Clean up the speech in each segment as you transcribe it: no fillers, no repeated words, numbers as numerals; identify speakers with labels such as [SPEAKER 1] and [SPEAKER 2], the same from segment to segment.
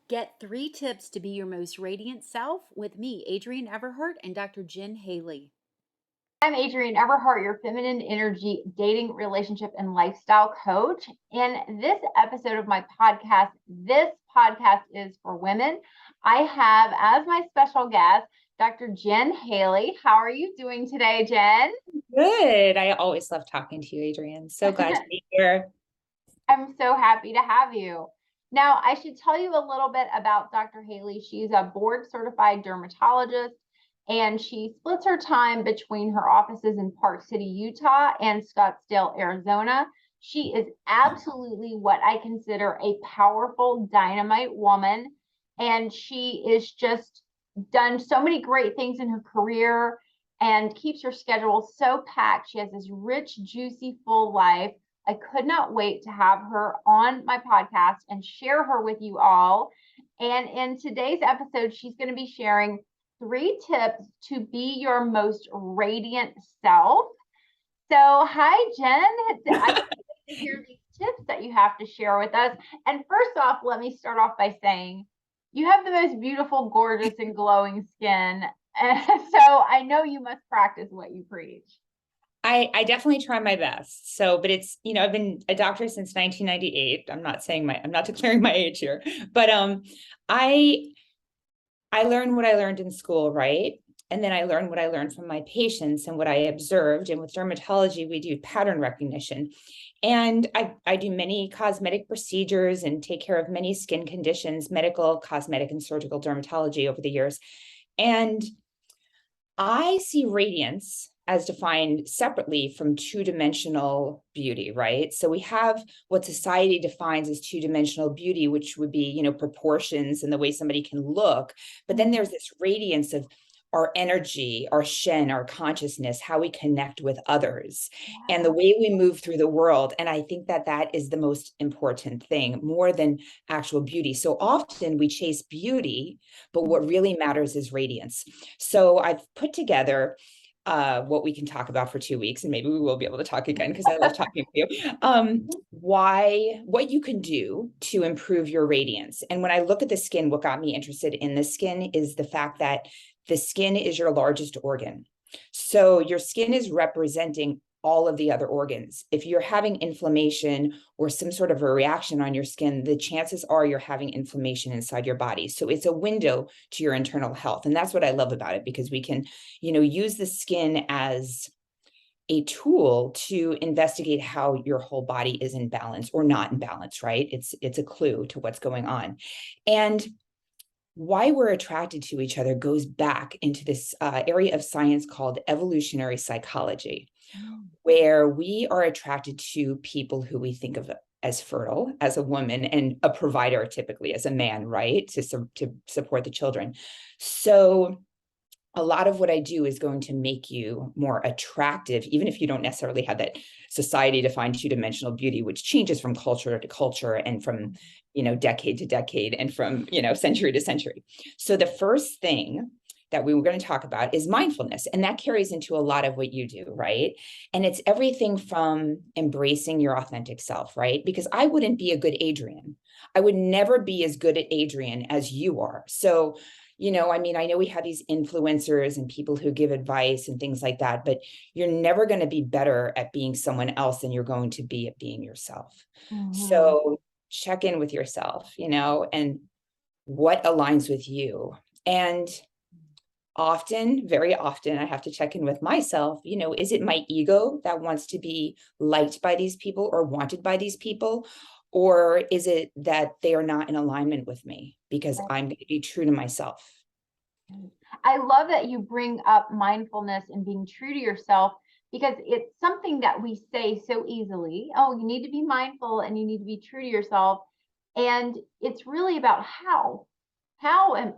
[SPEAKER 1] Get 3 tips to be your most radiant self with me, Adrienne Everheart, and Dr. Jen Haley.
[SPEAKER 2] I'm Adrienne Everheart, your feminine energy dating, relationship, and lifestyle coach. In this episode of my podcast, this podcast is for women. I have as my special guest, Dr. Jen Haley. How are you doing today, Jen?
[SPEAKER 3] Good. I always love talking to you, Adrienne. So glad to be here.
[SPEAKER 2] I'm so happy to have you. Now, I should tell you a little bit about Dr. Haley. She's a board certified dermatologist, and she splits her time between her offices in Park City, Utah and Scottsdale, Arizona. She is absolutely what I consider a powerful dynamite woman. And she is just done so many great things in her career and keeps her schedule so packed. She has this rich, juicy, full life. I could not wait to have her on my podcast and share her with you all. And in today's episode, she's going to be sharing 3 tips to be your most radiant self. So, hi, Jen. I can't wait to hear these tips that you have to share with us. And first off, let me start off by saying you have the most beautiful, gorgeous, and glowing skin. So I know you must practice what you preach.
[SPEAKER 3] I definitely try my best. So, but it's, I've been a doctor since 1998. I'm not declaring my age here, but I learned what I learned in school, right? And then I learned what I learned from my patients and what I observed. And with dermatology, we do pattern recognition. And I do many cosmetic procedures and take care of many skin conditions, medical, cosmetic, and surgical dermatology over the years. And I see radiance as defined separately from two-dimensional beauty, right? So we have what society defines as two-dimensional beauty, which would be, proportions and the way somebody can look. But then there's this radiance of our energy, our shen, our consciousness, how we connect with others, and the way we move through the world. And I think that that is the most important thing, more than actual beauty. So often we chase beauty, but what really matters is radiance. So I've put together what we can talk about for 2 weeks, and maybe we will be able to talk again because I love talking with you. What you can do to improve your radiance. And when I look at the skin, what got me interested in the skin is the fact that the skin is your largest organ. So your skin is representing all of the other organs. If you're having inflammation or some sort of a reaction on your skin, the chances are you're having inflammation inside your body. So it's a window to your internal health. And that's what I love about it, because we can, use the skin as a tool to investigate how your whole body is in balance or not in balance, right? It's a clue to what's going on. And why we're attracted to each other goes back into this area of science called evolutionary psychology, where we are attracted to people who we think of as fertile, as a woman, and a provider typically as a man, right? To support the children. So a lot of what I do is going to make you more attractive, even if you don't necessarily have that society defined two-dimensional beauty, which changes from culture to culture and from, decade to decade and from, century to century. So the first thing that we were going to talk about is mindfulness. And that carries into a lot of what you do, right? And it's everything from embracing your authentic self, right? Because I wouldn't be a good Adrienne. I would never be as good at Adrienne as you are. So I know we have these influencers and people who give advice and things like that, but you're never going to be better at being someone else than you're going to be at being yourself. So check in with yourself, and what aligns with you. And very often, I have to check in with myself, is it my ego that wants to be liked by these people or wanted by these people? Or is it that they are not in alignment with me because I'm going to be true to myself?
[SPEAKER 2] I love that you bring up mindfulness and being true to yourself, because it's something that we say so easily. Oh, you need to be mindful and you need to be true to yourself. And it's really about how can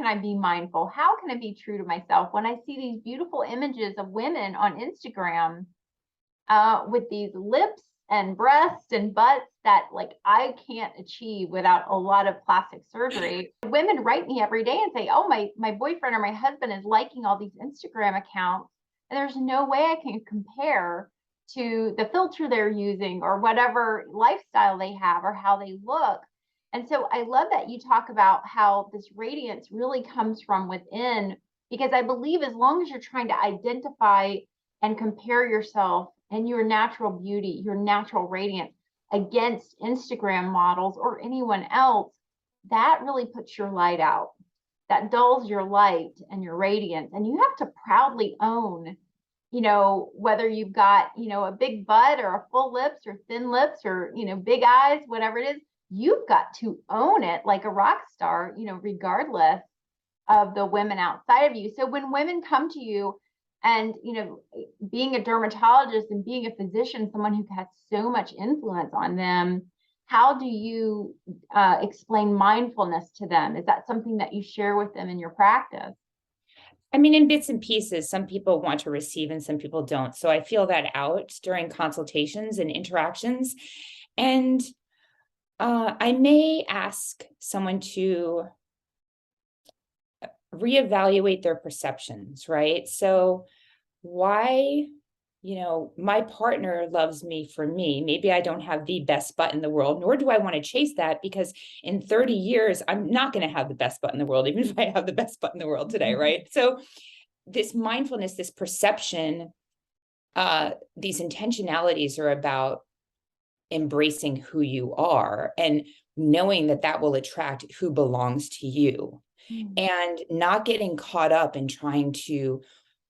[SPEAKER 2] I be mindful? How can I be true to myself when I see these beautiful images of women on Instagram with these lips and breasts and butts that like I can't achieve without a lot of plastic surgery. Women write me every day and say, oh, my boyfriend or my husband is liking all these Instagram accounts, and there's no way I can compare to the filter they're using or whatever lifestyle they have or how they look. And so I love that you talk about how this radiance really comes from within, because I believe as long as you're trying to identify and compare yourself and your natural beauty, your natural radiance against Instagram models or anyone else, that really puts your light out. That dulls your light and your radiance. And you have to proudly own, whether you've got, a big butt or a full lips or thin lips or, big eyes, whatever it is, you've got to own it like a rock star, regardless of the women outside of you. So when women come to you and, being a dermatologist and being a physician, someone who has so much influence on them, how do you explain mindfulness to them? Is that something that you share with them in your practice?
[SPEAKER 3] I mean, in bits and pieces, some people want to receive and some people don't. So I feel that out during consultations and interactions. And I may ask someone to reevaluate their perceptions, right? So why, my partner loves me for me. Maybe I don't have the best butt in the world, nor do I want to chase that, because in 30 years, I'm not going to have the best butt in the world, even if I have the best butt in the world today, right? So this mindfulness, this perception, these intentionalities are about embracing who you are and knowing that that will attract who belongs to you, and not getting caught up in trying to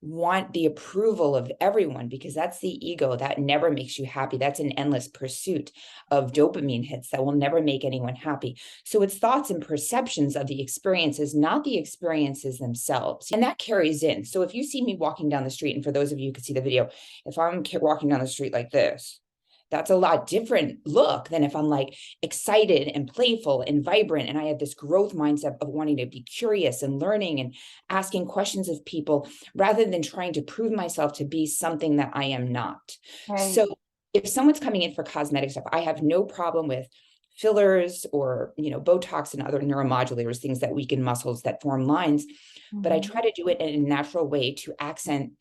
[SPEAKER 3] want the approval of everyone, because that's the ego that never makes you happy. That's an endless pursuit of dopamine hits that will never make anyone happy. So it's thoughts and perceptions of the experiences, not the experiences themselves. And that carries in. So if you see me walking down the street, and for those of you who could see the video, if I'm walking down the street like this, that's a lot different look than if I'm like excited and playful and vibrant. And I have this growth mindset of wanting to be curious and learning and asking questions of people rather than trying to prove myself to be something that I am not.
[SPEAKER 2] Right.
[SPEAKER 3] So if someone's coming in for cosmetic stuff, I have no problem with fillers or, Botox and other neuromodulators, things that weaken muscles that form lines. But I try to do it in a natural way to accent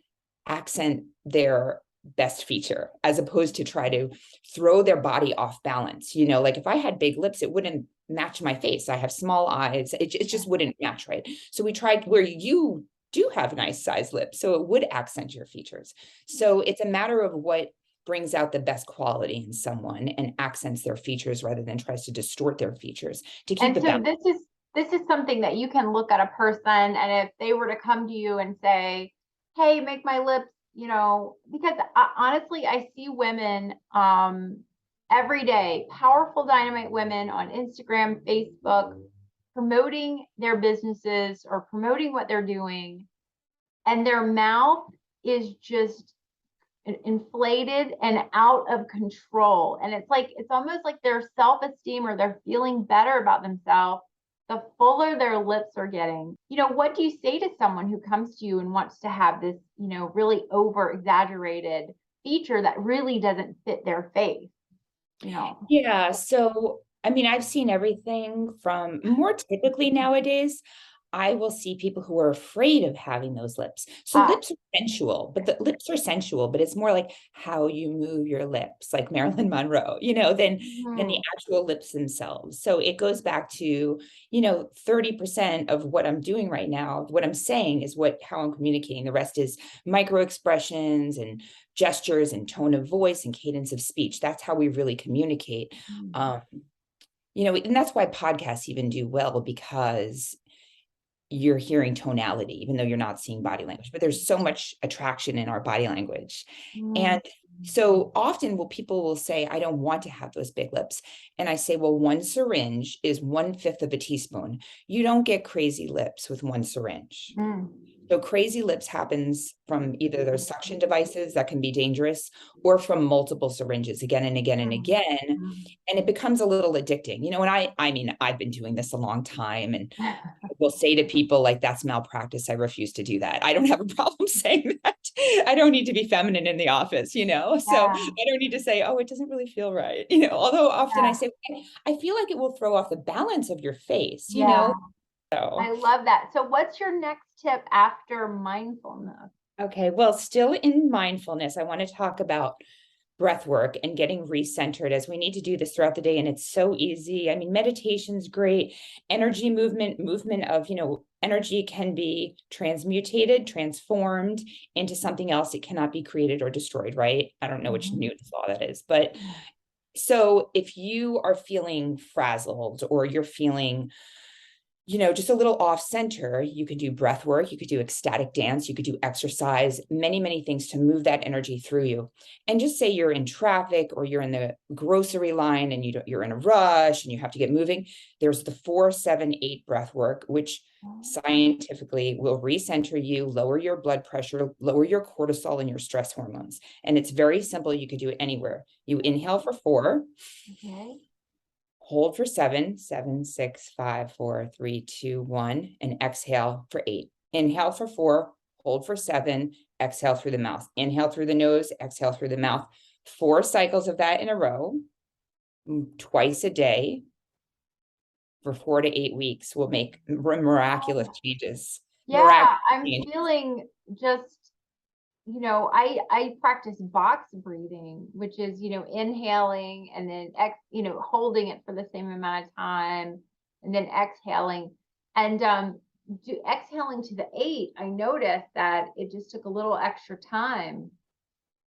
[SPEAKER 3] their best feature, as opposed to try to throw their body off balance. Like if I had big lips, it wouldn't match my face. I have small eyes. It just wouldn't match, right? So we tried where you do have nice sized lips, so it would accent your features. So it's a matter of what brings out the best quality in someone and accents their features rather than tries to distort their features to keep
[SPEAKER 2] And
[SPEAKER 3] it
[SPEAKER 2] so
[SPEAKER 3] balanced.
[SPEAKER 2] this is something that you can look at a person, and if they were to come to you and say, hey, make my lips, because honestly, I see women every day, powerful dynamite women on Instagram, Facebook, promoting their businesses or promoting what they're doing, and their mouth is just inflated and out of control. And it's almost like their self-esteem, or they're feeling better about themselves the fuller their lips are getting. What do you say to someone who comes to you and wants to have this, really over exaggerated feature that really doesn't fit their face?
[SPEAKER 3] Yeah. So, I mean, I've seen everything from, more typically nowadays, I will see people who are afraid of having those lips. So
[SPEAKER 2] Ah,
[SPEAKER 3] lips are sensual, but it's more like how you move your lips, like Marilyn Monroe, than the actual lips themselves. So it goes back to, 30% of what I'm doing right now, what I'm saying is how I'm communicating. The rest is micro expressions and gestures and tone of voice and cadence of speech. That's how we really communicate. Um, and that's why podcasts even do well, because you're hearing tonality, even though you're not seeing body language, but there's so much attraction in our body language. And so often people will say, I don't want to have those big lips. And I say, well, one syringe is 1/5 of a teaspoon. You don't get crazy lips with one syringe. So crazy lips happens from either those suction devices that can be dangerous, or from multiple syringes again and again and again. And it becomes a little addicting, and I mean, I've been doing this a long time, and will say to people like, that's malpractice. I refuse to do that. I don't have a problem saying that. I don't need to be feminine in the office, so I don't need to say, oh, it doesn't really feel right. Although often I say, I feel like it will throw off the balance of your face, so.
[SPEAKER 2] I love that. So what's your next tip after mindfulness?
[SPEAKER 3] Okay, well, still in mindfulness, I want to talk about breath work and getting recentered, as we need to do this throughout the day. And it's so easy. I mean, meditation's great. Energy movement of, energy can be transmutated, transformed into something else. It cannot be created or destroyed, right? I don't know which Newton's law that is, but so if you are feeling frazzled or you're feeling just a little off center, you could do breath work, you could do ecstatic dance, you could do exercise, many, many things to move that energy through you. And just say you're in traffic or you're in the grocery line and you're in a rush and you have to get moving. There's the 4-7-8 breath work, which scientifically will recenter you, lower your blood pressure, lower your cortisol and your stress hormones. And it's very simple. You can do it anywhere. You inhale for 4.
[SPEAKER 2] Okay.
[SPEAKER 3] Hold for 7, 7, 6, 5, 4, 3, 2, 1, and exhale for 8. Inhale for 4, hold for 7, exhale through the mouth. Inhale through the nose, exhale through the mouth. 4 cycles of that in a row, twice a day for 4 to 8 weeks will make miraculous changes.
[SPEAKER 2] Yeah,
[SPEAKER 3] Miraculous
[SPEAKER 2] I'm
[SPEAKER 3] changes.
[SPEAKER 2] feeling just, I practice box breathing, which is, inhaling and then holding it for the same amount of time and then exhaling. And exhaling to the 8, I noticed that it just took a little extra time.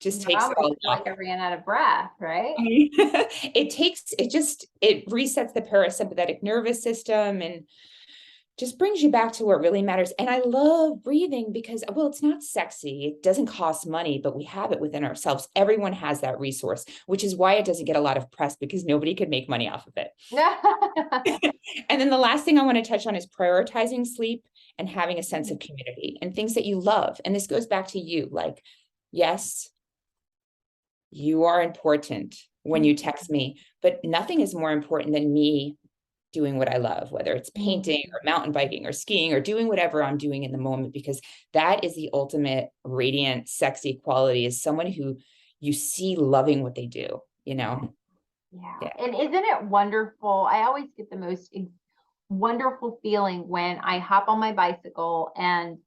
[SPEAKER 3] Just
[SPEAKER 2] I
[SPEAKER 3] takes it all
[SPEAKER 2] almost feel
[SPEAKER 3] off.
[SPEAKER 2] like I ran out of breath, right?
[SPEAKER 3] It resets the parasympathetic nervous system and just brings you back to what really matters. And I love breathing because, well, it's not sexy. It doesn't cost money, but we have it within ourselves. Everyone has that resource, which is why it doesn't get a lot of press, because nobody could make money off of it. And then the last thing I want to touch on is prioritizing sleep and having a sense of community and things that you love. And this goes back to you, like, yes, you are important when you text me, but nothing is more important than me doing what I love, whether it's painting or mountain biking or skiing or doing whatever I'm doing in the moment, because that is the ultimate radiant, sexy quality, is someone who you see loving what they do,
[SPEAKER 2] Yeah.
[SPEAKER 3] Yeah.
[SPEAKER 2] And isn't it wonderful? I always get the most wonderful feeling when I hop on my bicycle and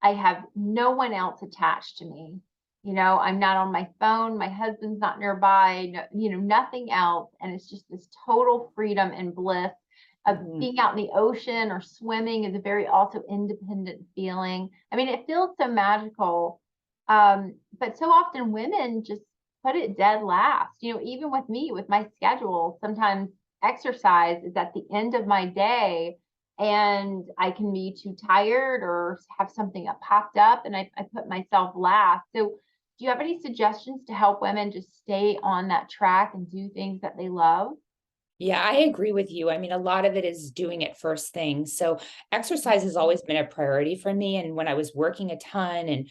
[SPEAKER 2] I have no one else attached to me. I'm not on my phone. My husband's not nearby, nothing else. And it's just this total freedom and bliss of being out in the ocean or swimming is a very also independent feeling. I mean, it feels so magical. But so often women just put it dead last. Even with me, with my schedule, sometimes exercise is at the end of my day and I can be too tired or have something that popped up and I put myself last. So do you have any suggestions to help women just stay on that track and do things that they love?
[SPEAKER 3] Yeah, I agree with you. I mean, a lot of it is doing it first thing. So exercise has always been a priority for me. And when I was working a ton and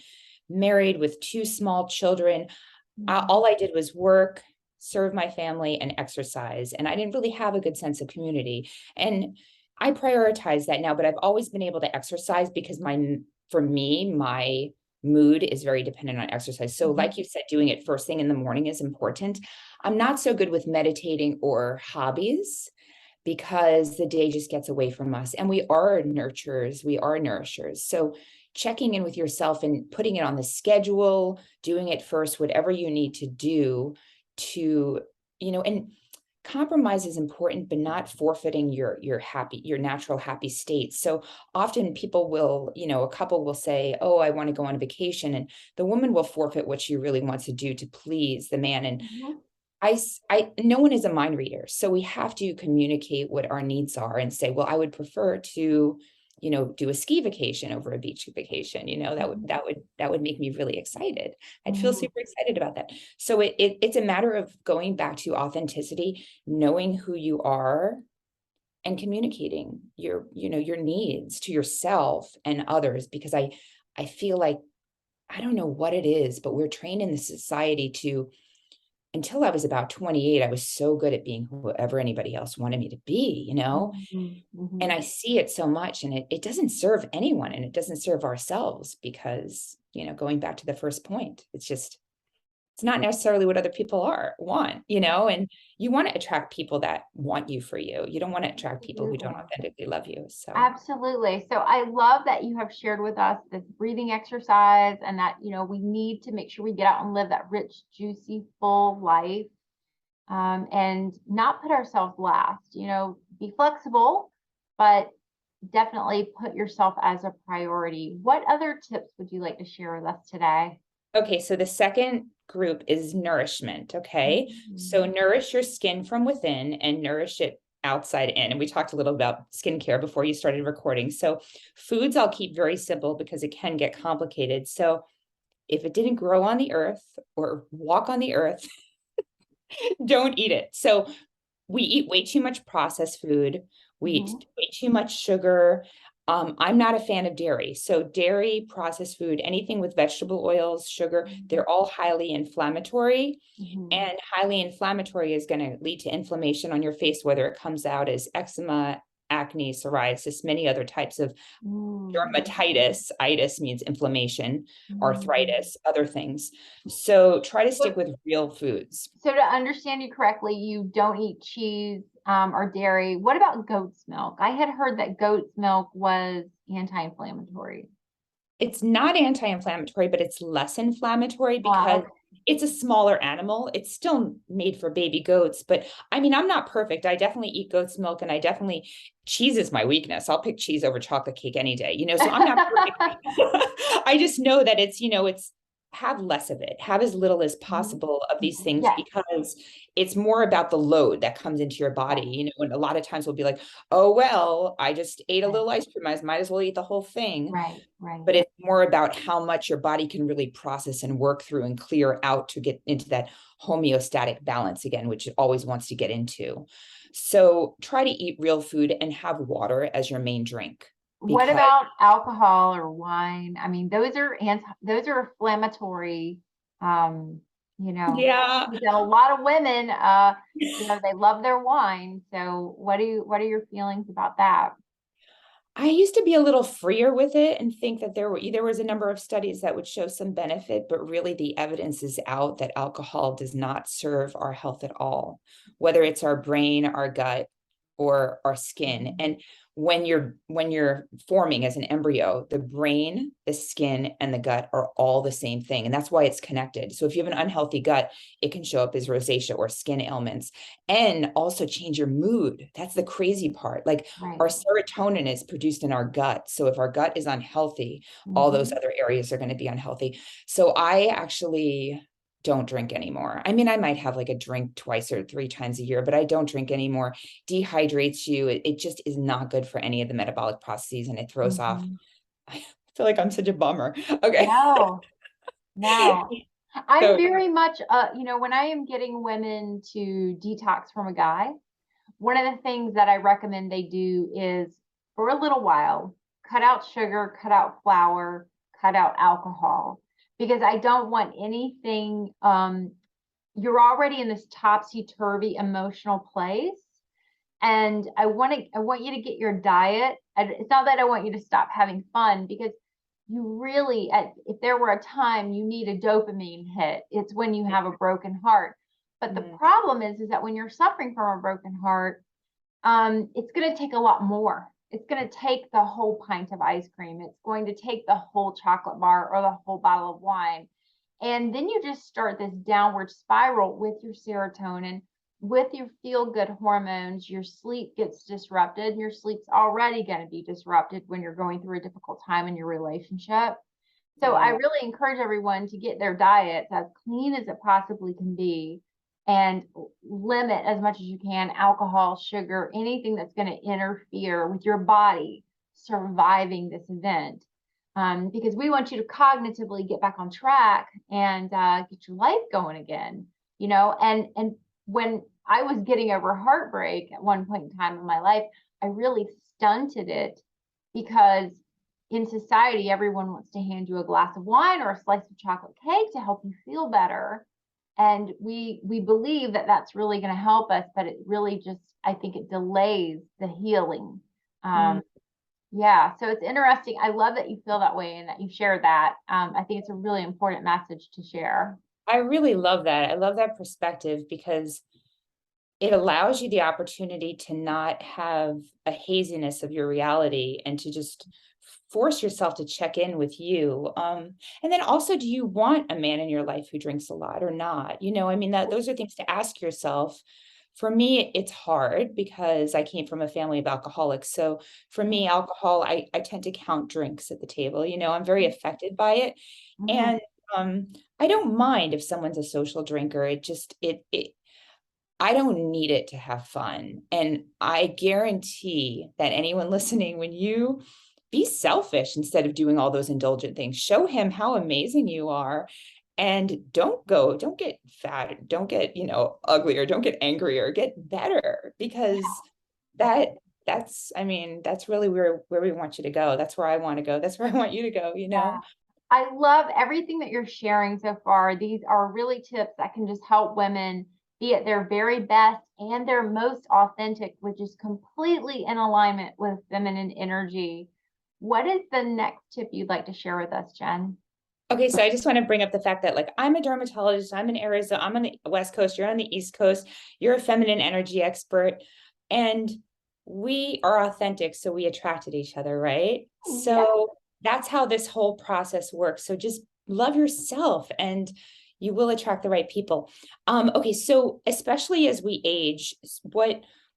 [SPEAKER 3] married with 2 small children, all I did was work, serve my family, and exercise. And I didn't really have a good sense of community. And I prioritize that now, but I've always been able to exercise because for me, my mood is very dependent on exercise. So like you said, doing it first thing in the morning is important. I'm not so good with meditating or hobbies because the day just gets away from us. And we are nurturers, we are nourishers. So checking in with yourself and putting it on the schedule, doing it first, whatever you need to do to, and compromise is important, but not forfeiting your natural happy state. So often people will, a couple will say, oh, I want to go on a vacation, and the woman will forfeit what she really wants to do to please the man. And no one is a mind reader. So we have to communicate what our needs are and say, well, I would prefer to, do a ski vacation over a beach vacation. That would make me really excited. I'd feel super excited about that. So it's a matter of going back to authenticity, knowing who you are and communicating your needs to yourself and others, because I feel like, I don't know what it is, but we're trained in the society to, until I was about 28, I was so good at being whoever anybody else wanted me to be, and I see it so much, and it doesn't serve anyone, and it doesn't serve ourselves, because, going back to the first point, it's it's not necessarily what other people want, and you want to attract people that want you for you. You don't want to attract people who don't
[SPEAKER 2] Absolutely.
[SPEAKER 3] authentically love you. So
[SPEAKER 2] Absolutely. So I love that you have shared with us this breathing exercise and that, we need to make sure we get out and live that rich, juicy, full life, and not put ourselves last, be flexible, but definitely put yourself as a priority. What other tips would you like to share with us today?
[SPEAKER 3] okay, so the second group is nourishment. Okay. So nourish your skin from within and nourish it outside in. And we talked a little about skincare before you started recording. So foods I'll keep very simple because it can get complicated. So if it didn't grow on the earth or walk on the earth, don't eat it. So we eat way too much processed food. We eat way too much sugar. I'm not a fan of dairy. So dairy, processed food, anything with vegetable oils, sugar, they're all highly inflammatory. And highly inflammatory is going to lead to inflammation on your face, whether it comes out as eczema, acne, psoriasis, many other types of dermatitis. Itis means inflammation, arthritis, other things. So try to stick with real foods.
[SPEAKER 2] So to understand you correctly, you don't eat cheese or dairy. What about goat's milk? I had heard that goat's milk was anti-inflammatory.
[SPEAKER 3] It's not anti-inflammatory, but it's less inflammatory because
[SPEAKER 2] Okay.
[SPEAKER 3] it's a smaller animal. It's still made for baby goats, but I mean, I'm not perfect. I definitely eat goat's milk and cheese is my weakness. I'll pick cheese over chocolate cake any day, so I'm not perfect. I just know that it's have less of it, have as little as possible of these things
[SPEAKER 2] Yes.
[SPEAKER 3] because it's more about the load that comes into your body, and a lot of times we'll be like, oh, well, I just ate a little ice cream. I might as well eat the whole thing.
[SPEAKER 2] Right.
[SPEAKER 3] But it's more about how much your body can really process and work through and clear out to get into that homeostatic balance again, which it always wants to get into. So try to eat real food and have water as your main drink.
[SPEAKER 2] What about alcohol or wine? I mean, those are inflammatory.
[SPEAKER 3] Yeah.
[SPEAKER 2] A lot of women, they love their wine. So what are your feelings about that?
[SPEAKER 3] I used to be a little freer with it and think that there was a number of studies that would show some benefit, but really the evidence is out that alcohol does not serve our health at all, whether it's our brain, our gut, or our skin. And when you're forming as an embryo, the brain, the skin, and the gut are all the same thing. And that's why it's connected. So if you have an unhealthy gut, it can show up as rosacea or skin ailments and also change your mood. That's the crazy part. Like our serotonin is produced in our gut. So if our gut is unhealthy, all those other areas are going to be unhealthy. So I actually don't drink anymore. I mean, I might have like a drink twice or three times a year, but I don't drink anymore. Dehydrates you. It just is not good for any of the metabolic processes and it throws off. I feel like I'm such a bummer. Okay.
[SPEAKER 2] No. I'm
[SPEAKER 3] So
[SPEAKER 2] very much, when I am getting women to detox from a guy, one of the things that I recommend they do is for a little while, cut out sugar, cut out flour, cut out alcohol, because I don't want anything. You're already in this topsy-turvy emotional place. And I want you to get your diet. And it's not that I want you to stop having fun, because you really, if there were a time you need a dopamine hit, it's when you have a broken heart. But the problem is that when you're suffering from a broken heart, it's going to take a lot more. It's going to take the whole pint of ice cream. It's going to take the whole chocolate bar or the whole bottle of wine. And then you just start this downward spiral with your serotonin, with your feel-good hormones. Your sleep gets disrupted. Your sleep's already going to be disrupted when you're going through a difficult time in your relationship. So I really encourage everyone to get their diets as clean as it possibly can be and limit as much as you can alcohol, sugar, anything that's going to interfere with your body surviving this event. Because we want you to cognitively get back on track and get your life going again, and when I was getting over heartbreak at one point in time in my life, I really stunted it because in society, everyone wants to hand you a glass of wine or a slice of chocolate cake to help you feel better. And we believe that that's really going to help us, but it really just, I think it delays the healing. Yeah, so it's interesting. I love that you feel that way and that you share that. I think it's a really important message to share.
[SPEAKER 3] I really love that. I love that perspective because it allows you the opportunity to not have a haziness of your reality and to just force yourself to check in with you. And then also, do you want a man in your life who drinks a lot or not? I mean, those are things to ask yourself. For me, it's hard because I came from a family of alcoholics. So for me, alcohol, I tend to count drinks at the table. I'm very affected by it.
[SPEAKER 2] Mhm.
[SPEAKER 3] And I don't mind if someone's a social drinker. It I don't need it to have fun. And I guarantee that anyone listening, when you be selfish instead of doing all those indulgent things, show him how amazing you are. And don't get fat, don't get, uglier, don't get angrier, get better because that I mean, that's really where we want you to go. That's where I want to go. That's where I want you to go.
[SPEAKER 2] I love everything that you're sharing so far. These are really tips that can just help women be at their very best and their most authentic, which is completely in alignment with feminine energy. What is the next tip you'd like to share with us, Jen?
[SPEAKER 3] Okay, so I just want to bring up the fact that, like, I'm a dermatologist, I'm in Arizona, I'm on the West Coast, you're on the East Coast, you're a feminine energy expert, and we are authentic, so we attracted each other, right?
[SPEAKER 2] Yeah.
[SPEAKER 3] So that's how this whole process works. So just love yourself and you will attract the right people. Okay, so especially as we age,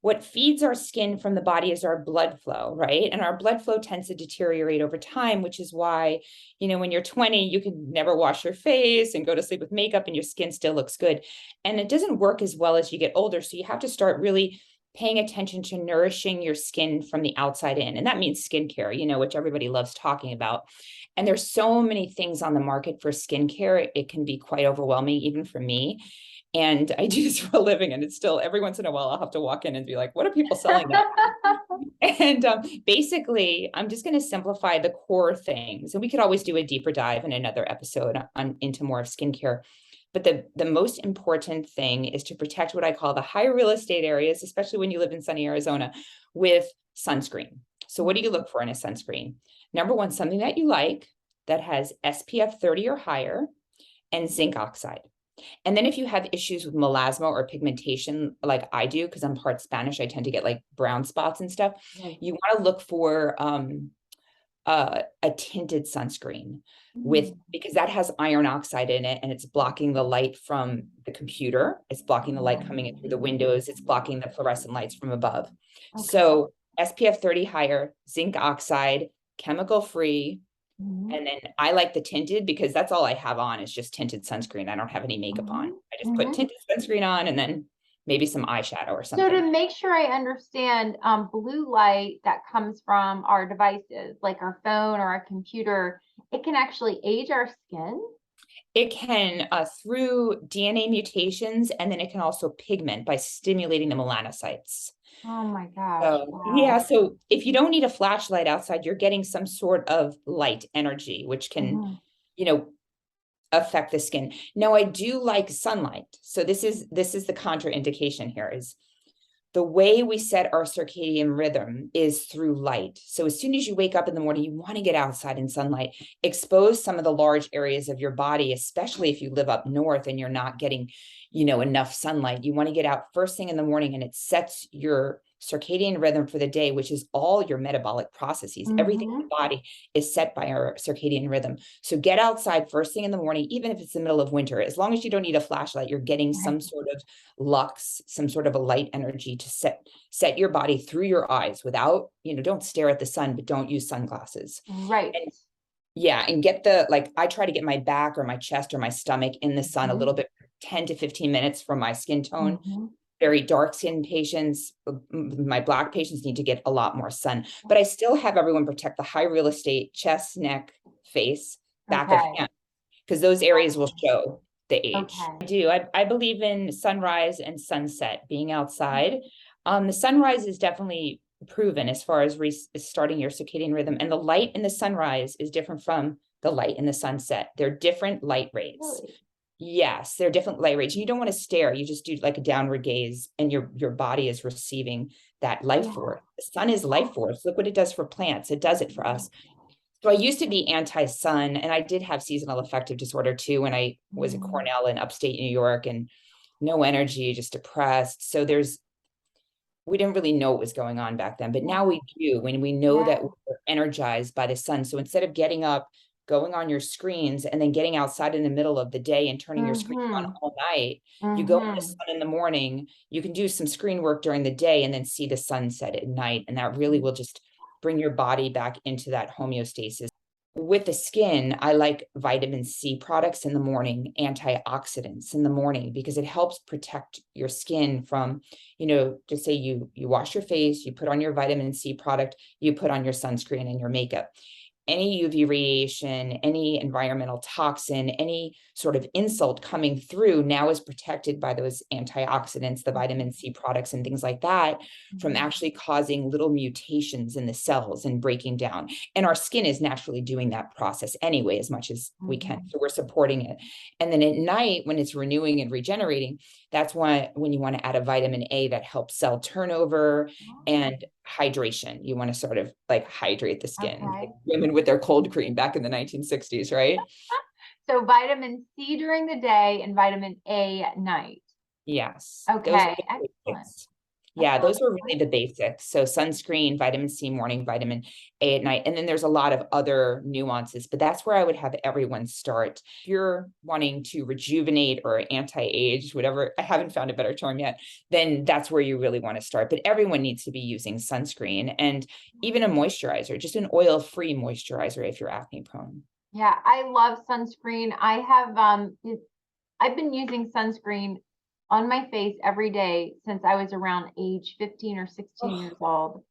[SPEAKER 3] what feeds our skin from the body is our blood flow, right? And our blood flow tends to deteriorate over time, which is why, when you're 20, you can never wash your face and go to sleep with makeup and your skin still looks good. And it doesn't work as well as you get older. So you have to start really paying attention to nourishing your skin from the outside in. And that means skincare, which everybody loves talking about. And there's so many things on the market for skincare. It can be quite overwhelming, even for me. And I do this for a living, and it's still every once in a while I'll have to walk in and be like, what are people selling now? And basically, I'm just going to simplify the core things. And we could always do a deeper dive in another episode into more of skincare. But the most important thing is to protect what I call the high real estate areas, especially when you live in sunny Arizona, with sunscreen. So what do you look for in a sunscreen? Number one, something that you like that has SPF 30 or higher and zinc oxide. And then if you have issues with melasma or pigmentation, like I do, because I'm part Spanish, I tend to get like brown spots and stuff. You want to look for a tinted sunscreen because that has iron oxide in it and it's blocking the light from the computer. It's blocking the light coming in through the windows. It's blocking the fluorescent lights from above.
[SPEAKER 2] Okay.
[SPEAKER 3] So SPF 30 higher, zinc oxide, chemical free. And then I like the tinted because that's all I have on is just tinted sunscreen. I don't have any makeup on. I just put tinted sunscreen on and then maybe some eyeshadow or
[SPEAKER 2] So
[SPEAKER 3] something.
[SPEAKER 2] to make sure I understand, blue light that comes from our devices, like our phone or our computer, it can actually age our skin.
[SPEAKER 3] It can through DNA mutations, and then it can also pigment by stimulating the melanocytes.
[SPEAKER 2] Oh my gosh.
[SPEAKER 3] So yeah,
[SPEAKER 2] Wow.
[SPEAKER 3] so if you don't need a flashlight outside, you're getting some sort of light energy, which can,
[SPEAKER 2] Mhm.
[SPEAKER 3] you know, affect the skin. Now, I do like sunlight. So this is the contraindication here is the way we set our circadian rhythm is through light. So as soon as you wake up in the morning, you want to get outside in sunlight, expose some of the large areas of your body, especially if you live up north and you're not getting, enough sunlight. You want to get out first thing in the morning and it sets your circadian rhythm for the day, which is all your metabolic processes. Everything in the body is set by our circadian rhythm. So get outside first thing in the morning, even if it's the middle of winter, as long as you don't need a flashlight, you're getting some sort of lux, some sort of a light energy to set your body through your eyes without, don't stare at the sun, but don't use sunglasses.
[SPEAKER 2] Right.
[SPEAKER 3] And yeah, and get I try to get my back or my chest or my stomach in the sun a little bit, 10 to 15 minutes from my skin tone. Very dark skin patients, my black patients need to get a lot more sun, but I still have everyone protect the high real estate, chest, neck, face, back of hand, because those areas will show the age. I do. I believe in sunrise and sunset, being outside. The sunrise is definitely proven as far as starting your circadian rhythm, and the light in the sunrise is different from the light in the sunset. They're different light rates.
[SPEAKER 2] Really?
[SPEAKER 3] Yes, they're different light rates. You don't want to stare. You just do like a downward gaze, and your body is receiving that life force. The sun is life force. Look what it does for plants. It does it for us. So I used to be anti-sun, and I did have seasonal affective disorder too when I was at Cornell in upstate New York, and no energy, just depressed. So we didn't really know what was going on back then, but now we do, when we know that we're energized by the sun. So instead of getting up, going on your screens, and then getting outside in the middle of the day and turning your screen on all night, you go in the sun in the morning, you can do some screen work during the day and then see the sunset at night. And that really will just bring your body back into that homeostasis. With the skin, I like vitamin C products in the morning, antioxidants in the morning, because it helps protect your skin from, just say you wash your face, you put on your vitamin C product, you put on your sunscreen and your makeup. Any UV radiation, any environmental toxin, any sort of insult coming through now is protected by those antioxidants, the vitamin C products and things like that, from actually causing little mutations in the cells and breaking down. And our skin is naturally doing that process anyway, as much as we can. So we're supporting it. And then at night, when it's renewing and regenerating, that's why when you want to add a vitamin A that helps cell turnover and hydration. You want to sort of like hydrate the skin. Like women with their cold cream back in the 1960s, right?
[SPEAKER 2] So vitamin C during the day and vitamin A at night.
[SPEAKER 3] Yes.
[SPEAKER 2] Okay, excellent.
[SPEAKER 3] Yeah, those are really the basics. So sunscreen, vitamin C morning, vitamin A at night. And then there's a lot of other nuances, but that's where I would have everyone start. If you're wanting to rejuvenate or anti-age, whatever, I haven't found a better term yet, then that's where you really want to start. But everyone needs to be using sunscreen and even a moisturizer, just an oil-free moisturizer if you're acne prone.
[SPEAKER 2] Yeah, I love sunscreen. I've been using sunscreen on my face every day since I was around age 15 or 16 years old.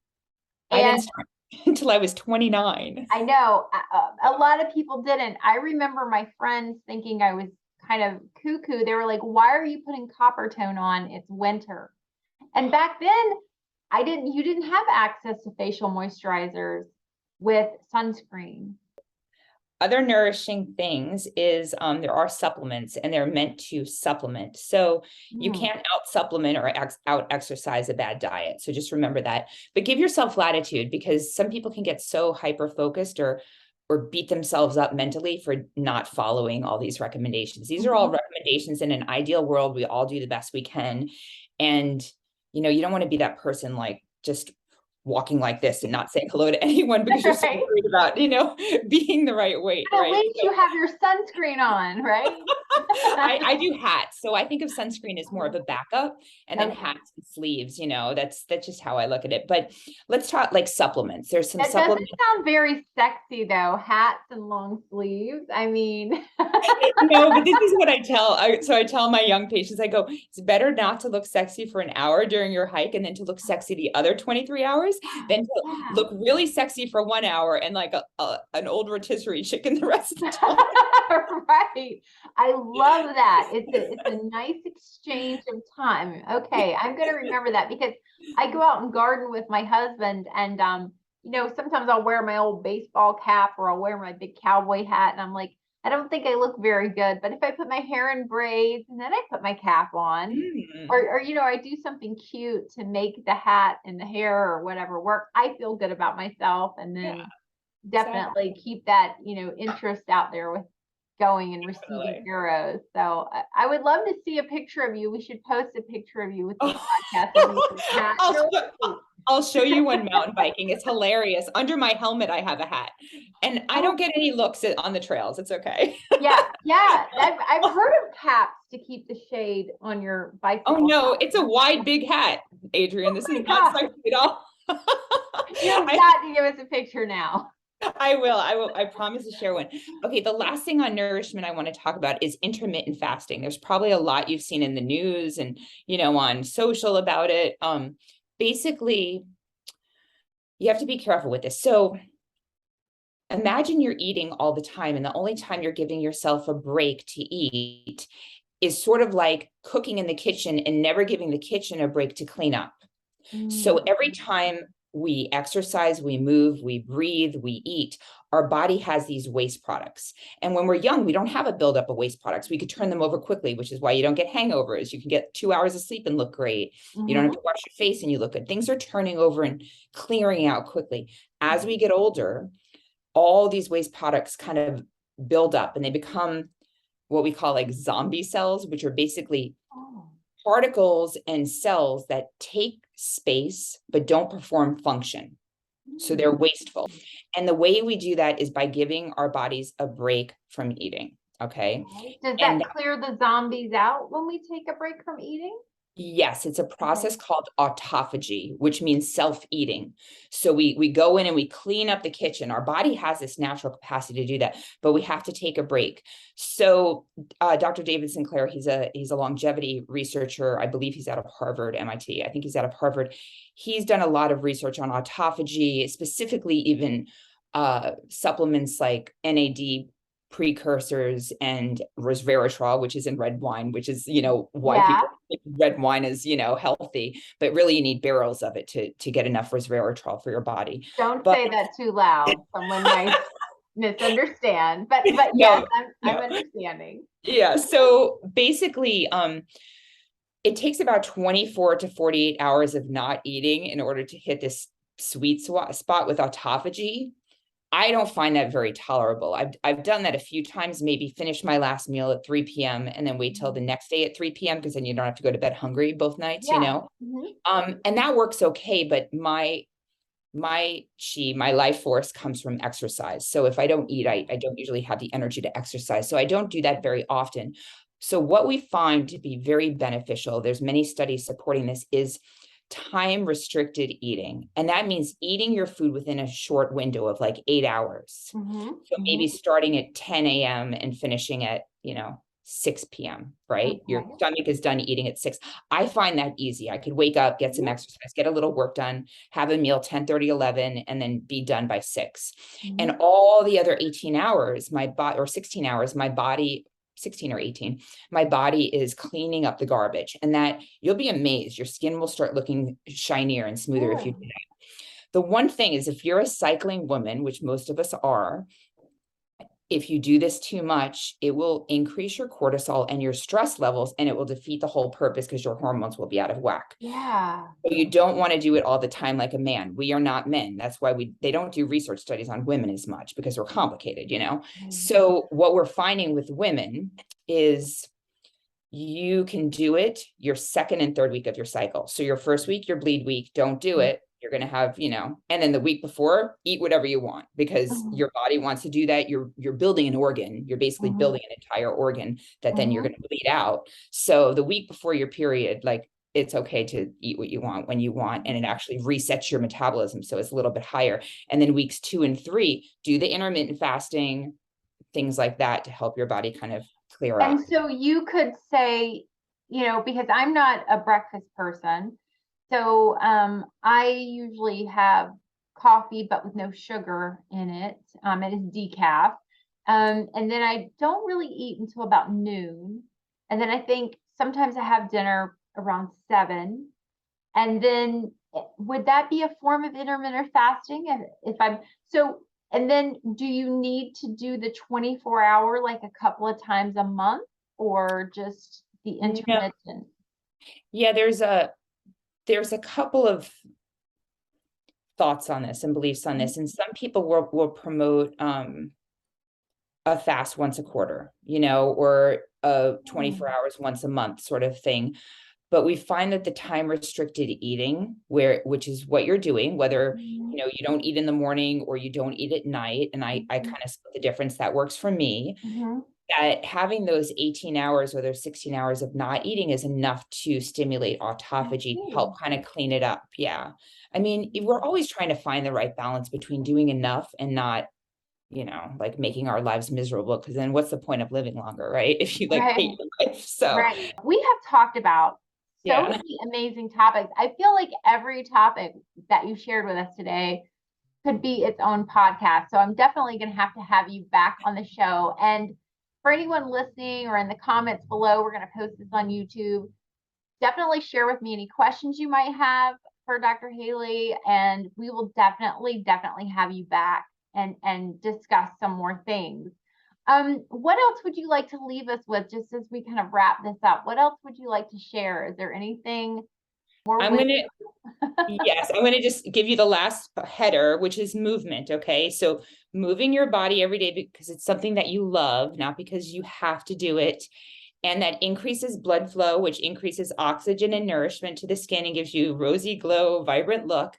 [SPEAKER 3] And I didn't start until I was 29.
[SPEAKER 2] I know a lot of people didn't. I remember my friends thinking I was kind of cuckoo. They were like, why are you putting copper tone on? It's winter. And back then you didn't have access to facial moisturizers with sunscreen.
[SPEAKER 3] Other nourishing things is there are supplements, and they're meant to supplement. So you can't out supplement or out exercise a bad diet. So just remember that. But give yourself latitude, because some people can get so hyper focused or beat themselves up mentally for not following all these recommendations. These are all recommendations. In an ideal world, we all do the best we can. And you don't want to be that person like just walking like this and not saying hello to anyone because you're so worried about, being the right weight.
[SPEAKER 2] At least you have your sunscreen on, right?
[SPEAKER 3] I do hats. So I think of sunscreen as more of a backup, and then hats and sleeves, that's just how I look at it. But let's talk like supplements. There's some supplements.
[SPEAKER 2] Doesn't sound very sexy though, hats and long sleeves. I mean,
[SPEAKER 3] no, but this is what I tell my young patients, I go, it's better not to look sexy for an hour during your hike and then to look sexy the other 23 hours than to look really sexy for 1 hour and like an old rotisserie chicken the rest of the time.
[SPEAKER 2] Right. I love that. It's a nice exchange of time. Okay, I'm going to remember that, because I go out and garden with my husband, and sometimes I'll wear my old baseball cap or I'll wear my big cowboy hat, and I'm like, I don't think I look very good, but if I put my hair in braids and then I put my cap on, or I do something cute to make the hat and the hair or whatever work, I feel good about myself. And then definitely keep that, interest out there with going and receiving arrows. So I would love to see a picture of you. We should post a picture of you with the podcast.
[SPEAKER 3] I'll show you when mountain biking. It's hilarious. Under my helmet, I have a hat, and I don't get any looks on the trails. It's okay.
[SPEAKER 2] Yeah. I've heard of caps to keep the shade on your bicycle.
[SPEAKER 3] Oh no, it's a wide, big hat, Adrienne. This is not sexy at all.
[SPEAKER 2] You've got to give us a picture now.
[SPEAKER 3] I will. I promise to share one. Okay. The last thing on nourishment I want to talk about is intermittent fasting. There's probably a lot you've seen in the news and, on social about it. Basically, you have to be careful with this. So imagine you're eating all the time, and the only time you're giving yourself a break to eat is sort of like cooking in the kitchen and never giving the kitchen a break to clean up. So every time we exercise, we move, we breathe, we eat, our body has these waste products. And when we're young, we don't have a buildup of waste products. We could turn them over quickly, which is why you don't get hangovers. You can get 2 hours of sleep and look great. You don't have to wash your face and you look good. Things are turning over and clearing out quickly. As we get older, all these waste products kind of build up and they become what we call like zombie cells, which are basically
[SPEAKER 2] Oh.
[SPEAKER 3] particles and cells that take space but don't perform function. So they're wasteful. And the way we do that is by giving our bodies a break from eating. Okay.
[SPEAKER 2] Okay. Does
[SPEAKER 3] And
[SPEAKER 2] that clear the zombies out when we take a break from eating?
[SPEAKER 3] yes, it's a process called autophagy, which means self-eating. So we go in and we clean up the kitchen. Our body has this natural capacity to do that, but we have to take a break. So Dr. David Sinclair, he's a longevity researcher. I believe he's out of Harvard, MIT. I think he's out of Harvard. He's done a lot of research on autophagy, specifically even supplements like NAD precursors and resveratrol, which is in red wine, which is, why people think red wine is, healthy, but really you need barrels of it to get enough resveratrol for your body.
[SPEAKER 2] Don't
[SPEAKER 3] But
[SPEAKER 2] say that too loud. Someone might misunderstand, but
[SPEAKER 3] no,
[SPEAKER 2] yes, I'm
[SPEAKER 3] no.
[SPEAKER 2] understanding.
[SPEAKER 3] Yeah. So basically, it takes about 24 to 48 hours of not eating in order to hit this sweet spot with autophagy. I don't find that very tolerable. I've done that a few times, maybe finish my last meal at 3 p.m. and then wait till the next day at 3 p.m. because then you don't have to go to bed hungry both nights,
[SPEAKER 2] Yeah. Mm-hmm.
[SPEAKER 3] And that works okay, but my life force comes from exercise. So if I don't eat, I don't usually have the energy to exercise. So I don't do that very often. So what we find to be very beneficial, there's many studies supporting this, is time restricted eating. And that means eating your food within a short window of like 8 hours.
[SPEAKER 2] Mm-hmm.
[SPEAKER 3] So maybe starting at 10 a.m. and finishing at, 6 p.m., right? Your stomach is done eating at 6. I find that easy. I could wake up, get some exercise, get a little work done, have a meal 10:30, 11, and then be done by 6. And all the other 18 hours, or 16 hours, my body, 16 or 18, my body is cleaning up the garbage, and that you'll be amazed. Your skin will start looking shinier and smoother if you do that. The one thing is, if you're a cycling woman, which most of us are, if you do this too much, it will increase your cortisol and your stress levels, and it will defeat the whole purpose because your hormones will be out of whack.
[SPEAKER 2] Yeah.
[SPEAKER 3] So you don't want to do it all the time like a man. We are not men. That's why they don't do research studies on women as much, because we're complicated, So what we're finding with women is you can do it your second and third week of your cycle. So your first week, your bleed week, don't do it. You're going to have, and then the week before, eat whatever you want, because your body wants to do that. You're building an organ. You're basically building an entire organ that then you're going to bleed out. So the week before your period, like, it's okay to eat what you want when you want, and it actually resets your metabolism. So it's a little bit higher. And then weeks 2 and 3, do the intermittent fasting, things like that to help your body kind of clear up.
[SPEAKER 2] And so you could say, because I'm not a breakfast person, so I usually have coffee, but with no sugar in it. It is decaf. And then I don't really eat until about noon. And then I think sometimes I have dinner around 7. And then would that be a form of intermittent fasting? And then do you need to do the 24-hour like a couple of times a month, or just the intermittent?
[SPEAKER 3] Yeah, there's a couple of thoughts on this and beliefs on this. And some people will promote a fast once a quarter, or a 24 hours once a month sort of thing. But we find that the time restricted eating, which is what you're doing, whether you don't eat in the morning or you don't eat at night, and I kind of split the difference, that works for me. That having those 18 hours or those 16 hours of not eating is enough to stimulate autophagy, to help kind of clean it up. Yeah. I mean, we're always trying to find the right balance between doing enough and not, like making our lives miserable, because then what's the point of living longer, right? If you hate your life. So
[SPEAKER 2] we have talked about so many amazing topics. I feel like every topic that you shared with us today could be its own podcast. So I'm definitely going to have you back on the show. And for anyone listening or in the comments below, we're going to post this on YouTube. Definitely share with me any questions you might have for Dr. Haley, and we will definitely have you back and discuss some more things. What else would you like to leave us with, just as we kind of wrap this up? What else would you like to share? Is there anything More
[SPEAKER 3] I'm
[SPEAKER 2] wisdom.
[SPEAKER 3] going to, yes, I'm going to just give you the last header, which is movement. Okay. So moving your body every day because it's something that you love, not because you have to do it. And that increases blood flow, which increases oxygen and nourishment to the skin and gives you rosy glow, vibrant look.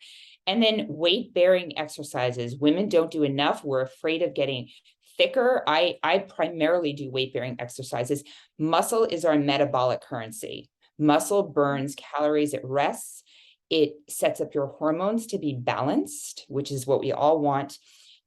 [SPEAKER 3] And then weight bearing exercises. Women don't do enough. We're afraid of getting thicker. I primarily do weight bearing exercises. Muscle is our metabolic currency. Muscle burns calories, it rests. It sets up your hormones to be balanced, which is what we all want.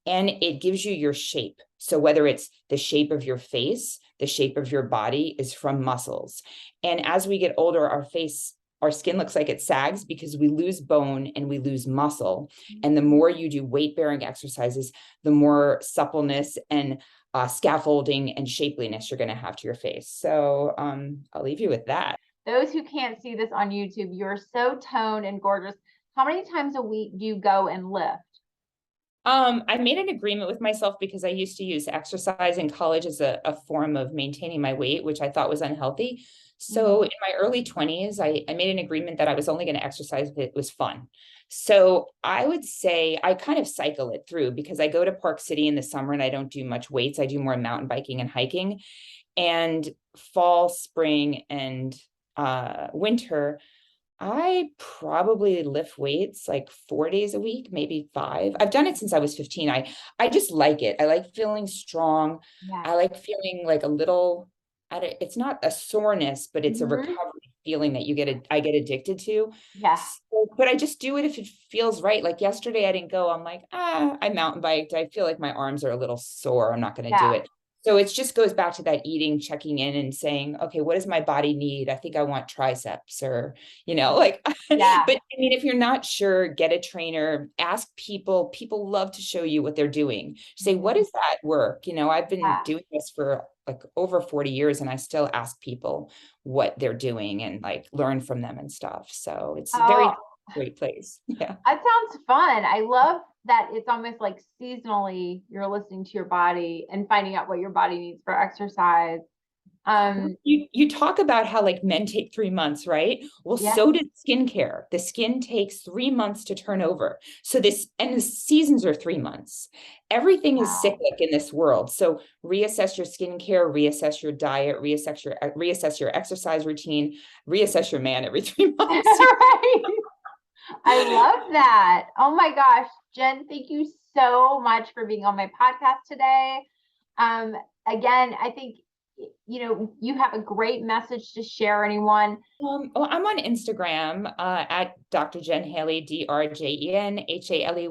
[SPEAKER 3] And it gives you your shape. So whether it's the shape of your face, the shape of your body is from muscles. And as we get older, our skin looks like it sags because we lose bone and we lose muscle. And the more you do weight bearing exercises, the more suppleness and scaffolding and shapeliness you're going to have to your face. So I'll leave you with that.
[SPEAKER 2] Those who can't see this on YouTube, you're so toned and gorgeous. How many times a week do you go and lift?
[SPEAKER 3] I made an agreement with myself because I used to use exercise in college as a form of maintaining my weight, which I thought was unhealthy. So in my early 20s, I made an agreement that I was only going to exercise if it was fun. So I would say I kind of cycle it through because I go to Park City in the summer and I don't do much weights. I do more mountain biking and hiking. And fall, spring, and winter, I probably lift weights like 4 days a week, maybe 5. I've done it since I was 15. I just like it. I like feeling strong.
[SPEAKER 2] Yeah.
[SPEAKER 3] I like feeling like a little, it's not a soreness, but it's a recovery feeling that I get addicted to.
[SPEAKER 2] Yeah.
[SPEAKER 3] So, but I just do it if it feels right. Like yesterday I didn't go. I'm like, I mountain biked. I feel like my arms are a little sore. I'm not going to do it. So it just goes back to that eating, checking in and saying, okay, what does my body need? I think I want triceps or, like,
[SPEAKER 2] Yeah.
[SPEAKER 3] but I mean, if you're not sure, get a trainer, ask people. People love to show you what they're doing. Say, what is that work? I've been doing this for like over 40 years and I still ask people what they're doing and like learn from them and stuff. So it's a very great place. Yeah.
[SPEAKER 2] That sounds fun. I love that it's almost like seasonally you're listening to your body and finding out what your body needs for exercise.
[SPEAKER 3] You talk about how like men take 3 months, right? Well, so does skincare. The skin takes 3 months to turn over. So and the seasons are 3 months. Everything is cyclic in this world. So reassess your skincare, reassess your diet, reassess your exercise routine, reassess your man every 3 months.
[SPEAKER 2] Right. I love that. Oh my gosh, Jen, thank you so much for being on my podcast today. Again, I think you have a great message to share anyone.
[SPEAKER 3] Well, I'm on Instagram at Dr. Jen Haley, DrJenHaley.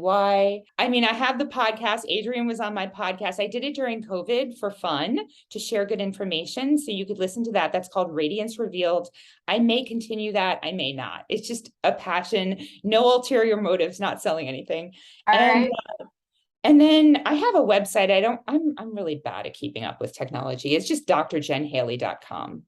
[SPEAKER 3] I mean, I have the podcast. Adrienne was on my podcast. I did it during COVID for fun to share good information. So you could listen to that. That's called Radiance Revealed. I may continue that. I may not. It's just a passion. No ulterior motives, not selling anything.
[SPEAKER 2] All right.
[SPEAKER 3] And then I have a website. I'm really bad at keeping up with technology. It's just drjenhaley.com.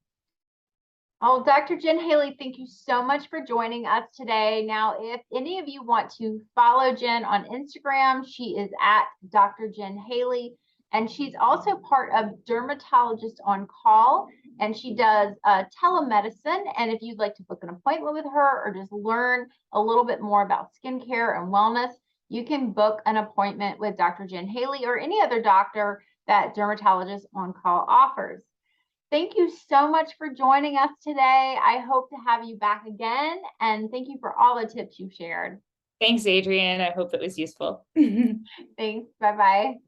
[SPEAKER 2] Oh, Dr. Jen Haley, thank you so much for joining us today. Now, if any of you want to follow Jen on Instagram, she is at Dr. Jen Haley, and she's also part of Dermatologist on Call, and she does telemedicine. And if you'd like to book an appointment with her or just learn a little bit more about skincare and wellness, you can book an appointment with Dr. Jen Haley or any other doctor that Dermatologist on Call offers. Thank you so much for joining us today. I hope to have you back again. And thank you for all the tips you've shared.
[SPEAKER 3] Thanks, Adrienne. I hope it was useful.
[SPEAKER 2] Thanks. Bye-bye.